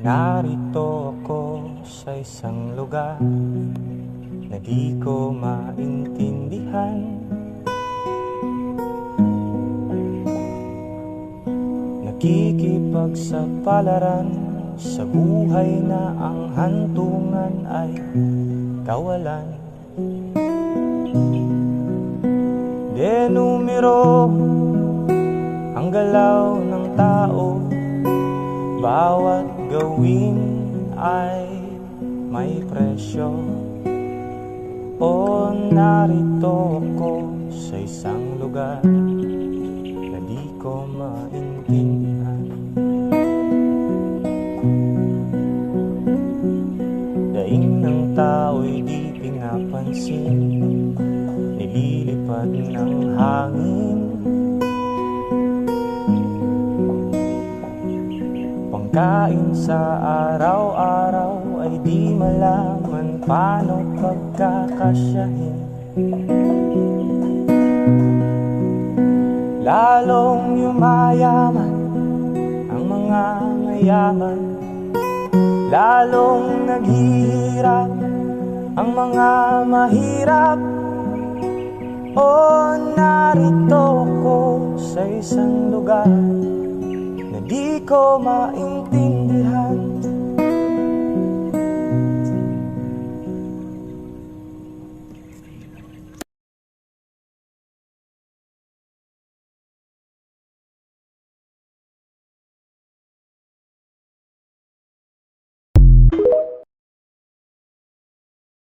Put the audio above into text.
Narito ako sa isang lugar na di ko maintindihan. Nakikipagsapalaran sa buhay na ang hantungan ay kawalan. Denumero ang galaw ng tao, bawat gawin ay may presyo. O narito ako sa isang lugar na di ko maintindihan. Daing ng tao'y di pinapansin, nililipad ng hangin. Pangkain sa araw-araw ay di malaman paano pagkakasyahin. Lalong yumayaman ang mga mayaman, lalong naghihirap ang mga mahirap. O narito ko sa isang lugar na di ko maintindihan.